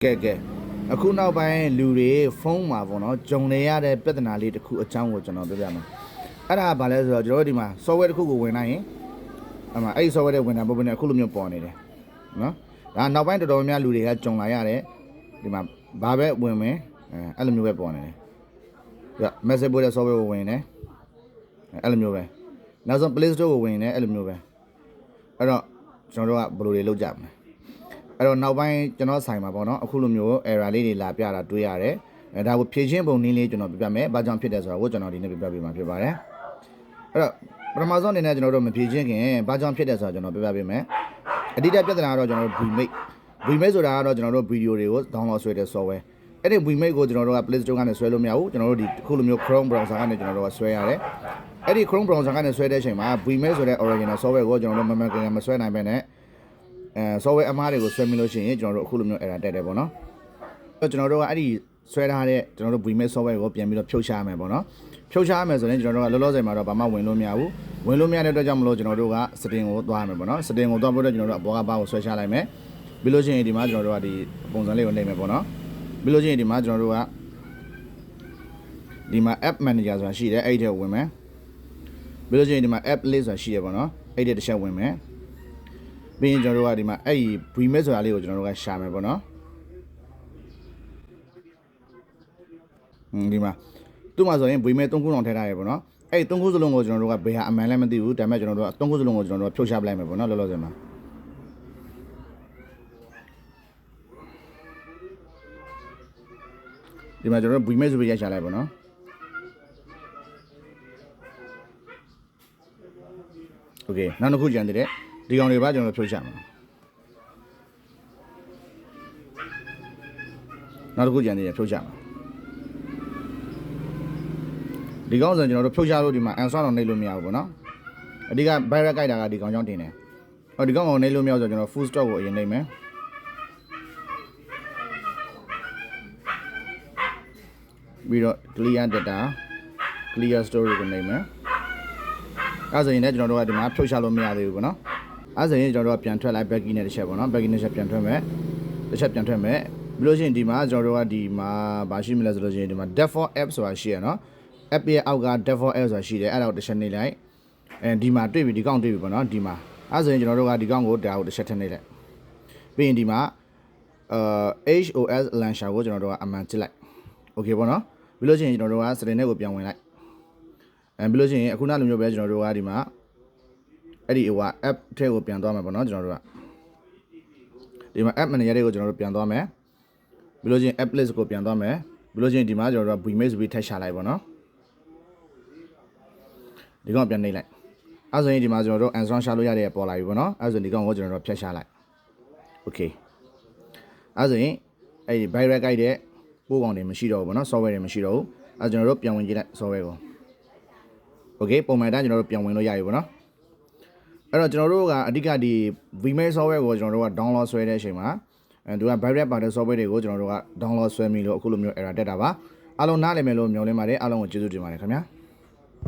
ကဲအခုနောက်ပိုင်းလူတွေဖုန်းမှာပေါ့နော်ဂျုံနေရတဲ့ပြဿနာလေးတစ်ခုအကြောင်းကိုကျွန်တော်ပြောပြမှာအဲ့ဒါကဘာလဲဆိုတော့ကျွန်တော်တို့ဒီမှာ software တစ်ခုကိုဝင်နိုင်ရင်အဲ့မှာအဲ့ဒီ software တွေဝင်တာပုံနဲ့အခုလိုမျိုးပေါ်နေတယ်နော်ဒါနောက်ပိုင်းတော်တော်များလူတွေကဂျုံလာရတယ်ဒီမှာဘာပဲဝင်မယ်အဲ့လိုမျိုးပဲပေါ်နေတယ်ပြ message ပို့တဲ့ software ကိုဝင်နေအဲ့လိုမျိုးပဲနောက်ဆုံး Play Store ကိုဝင်နေအဲ့လိုမျိုးပဲအဲ့တော့ကျွန်တော်တို့ကဘယ်လိုတွေလုပ်ကြမလဲအဲ့တော့နောက်ပိုင်းကျွန်တော်ဆိုင်မှာပေါ့နော်အခုလိုမျိုး error လေးတွေလာပြတာတွေ့ရတယ်ဒါကိုဖြည့်ချင်းပုံနည်းလေးကျွန်တော်ပြပြမယ်ဘာကြောင့်ဖြစ်တယ်ဆိုတော့ကျွန်တော်ဒီနေ့ပြပြပေးမှာဖြစ်ပါတယ်အဲ့တော့ပထမဆုံးအနေနဲ့ကျွန်တော်တို့မဖြည့်ချင်းခင်ဘာကြောင့်ဖြစ်တယ်ဆိုတော့ကျွန်တော်ပြပြပေးမယ်အဓိကပြဿနာကတော့ကျွန်တော်တို့ Vmake ဆိုတာကတော့ကျွန်တော်တို့ဗီဒီယိုတွေကို download ဆွဲတဲ့ software အဲ့ဒီ Vmake ကိုကျွန်တော်တို့က Play Store ကနေဆွဲလို့မရဘူးကျွန်တော်တို့ဒီအခုလိုမျိုး Chrome browser ကနေကျွန်တော်တို့ကဆွဲရတယ်အဲ့ဒီ Chrome browser ကနေဆွဲတဲ့အချိန်မှာ Vmake ဆိုတဲ့ original software ကိုကျွန်တော်တို့မဆွဲနိုင်ပဲနဲ့software အမှားတွေကိုဆွဲမိလို့ရှိရင်ကျွန်တော်တို့အခုလိုမျိုး error တက်တယ်ပေါ့နော်ကျွန်တော်တို့ကအဲ့ဒီဆွဲထားတဲ့ကျွန်တော်တို့ Vmake software ကိုပြန်ပြီးတော့ဖြုတ်ချရမယ်ပေါ့နော်ဖြုတ်ချရမယ်ဆိုရင်ကျွန်တော်တို့ကလောလောဆယ်မှာတော့ဘာမှဝင်လို့မရဘူးဝင်လို့မရတဲ့အတွက်ကြောင့်မလို့ကျွန်တော်တို့က setting ကိုသွားရမယ်ပေါ့နော် setting ကိုသွားပြီးတော့ကျွန်တော်တို့အပေါ်ကဘာကိုဆွဲချလိုက်မယ်ပြီးလို့ရှိရင်ဒီမှာကျွန်တော်တို့ကဒီပုံစံလေးကိုနှိပ်မယ်ပေါ့နော်ပြီးလို့ရှိရင်ဒီမှာကျွန်တော်တို့ကဒီမှာ app manager ဆိုတာရှိတယ်အဲ့ဒီထဲကိုဝင်မယ်ပြီးလို့ရှိရင်ဒီမှာ app list ဆိုတာရှိရပေါ့နော်အဲ့ဒီတစ်ချက်ဝင်မယ်ပြီးရင်ကျွန်တော်တို့ကဒီမှာအဲ့ဒီ Vmake ဆိုတာလေးကိုကျွန်တော်တို့ကရှာမယ်ပေါ့နော်ဒီမှာသူ့မှာဆိုရင် Vmake 3ခုလောက်ထည့်ထားရပေါ့နော်အဲ့ဒီ3ခုစလုံးကိုကျွန်တော်တို့ကဘယ်ဟာအမှန်လဲမသိဘူးဒါပေမဲ့ကျွန်တော်တို့က3ခုစလုံးကိုကျွန်တော်တို့ကဖြုတ်ချပလိုက်မယ်ပေါ့နော်လောလောဆယ်မှာဒီမှာကျွန်တော်တို့ Vmake ဆိုပြီးရိုက်ရှာလိုက်ပေါ့နော်โอเคနောက်တစ်ခုကြံသေးတယ်ဒီကောင်တွေပါကျွန်တော်ဖြုတ်ချမှာနောက်တစ်ခုကြံသေးတယ်ဖြုတ်ချမှာဒီကောင်ဆိုကျွန်တော်တို့ဖြုတ်ချလို့ဒီမှာ uninstall တော့နှိပ်လို့မရဘူးပေါ့နော်အဓိက virus ကြိုက်တာကဒီကောင်ကြောင့်တင်တယ်ဟောဒီကောင်ကိုနှိပ်လို့မရဆိုကျွန်တော် full stop ကိုအရင်နှိပ်မယ်ပြီးတော့ clear data clear story ကိုနှိပ်မယ်အဲ့ဆိုရင်လည်းကျွန်တော်တို့ကဒီမှာဖြုတ်ချလို့မရသေးဘူးပေါ့နော်အဲ့ဆိုရင်ကျွန်တော်တို့ကပြန်ထွက်လိုက် backy နဲ့တစ်ချက်ပေါ့နော် backy နဲ့တစ်ချက်ပြန်ထွက်မယ်တစ်ချက်ပြန်ထွက်မယ်ပြီးလို့ရှိရင်ဒီမှာကျွန်တော်တို့ကဒီမှာဘာရှိမလဲဆိုလို့ရှိရင်ဒီမှာ default app ဆိုတာရှိရနော် app ရဲ့အောက်က default app ဆိုတာရှိတယ်အဲ့ဒါကိုတစ်ချက်နှိပ်လိုက်ဒီမှာတွေ့ပြီဒီကောင်တွေ့ပြီပေါ့နော်ဒီမှာအဲ့ဆိုရင်ကျွန်တော်တို့ကဒီကောင်ကိုဒါကိုတစ်ချက်ထည့်နှိပ်လိုက်ပြီးရင်ဒီမှာHOS launcher ကိုကျွန်တော်တို့ကအမှန်ကြည့်လိုက် okay ပေါ့နော်ပြီးလို့ရှိရင်ကျွန်တော်တို့က setting နဲ့ကိုပြန်ဝင်လိုက်ပြီးလို့ရှိရင်အခုနောက်လိုမျိုးပဲကျွန်တော်တို့ကဒီမှာအဲ့ဒီဟိုက app ထဲကိုပြန်သွားမယ်ပေါ့နော်ကျွန်တော်တို့ကဒီမှာ app manager တွေကိုကျွန်တော်တို့ပြန်သွားမယ်ပြီးလို့ရှိရင် app list ကိုပြန်သွားမယ်ပြီးလို့ရှိရင်ဒီမှာကျွန်တော်တို့က Vmake ဆိုပြီးထည့်ချလိုက်ပေါ့နော်ဒီကောင်ပြန်နှိပ်လိုက်အဲ့ဆိုရင်ဒီမှာကျွန်တော်တို့ uninstall ရှာလို့ရတဲ့ပေါ်လာပြီပေါ့နော်အဲ့ဆိုဒီကောင်ကိုကျွန်တော်တို့ဖြတ်ချလိုက် okay အဲ့ဆိုရင်အဲ့ဒီ virus ကြိုက်တဲ့ပို့ကောင်တွေမရှိတော့ဘူးပေါ့နော် software တွေမရှိတော့ဘူးအဲ့ကျွန်တော်တို့ပြန်ဝင်ကြည့်လိုက် software ကိုokay ပုံမှန်တိုင်းကျွန်တော်တို့ပြန်ဝင်လို့ရပြီပေါ့နော်အဲ့တော့ကျွန်တော်တို့ကအဓိကဒီ Vmake software ကိုကျွန်တော်တို့က download ဆွဲတဲ့အချိန်မှာသူက virus ပါတဲ့ software တွေကိုကျွန်တော်တို့က download ဆွဲမိလို့အခုလိုမျိုး error တက်တာပါအားလုံးနားလည်မယ်လို့မျှော်လင့်ပါတယ်အားလုံးကိုကျေးဇူးတင်ပါတယ်ခင်ဗျာ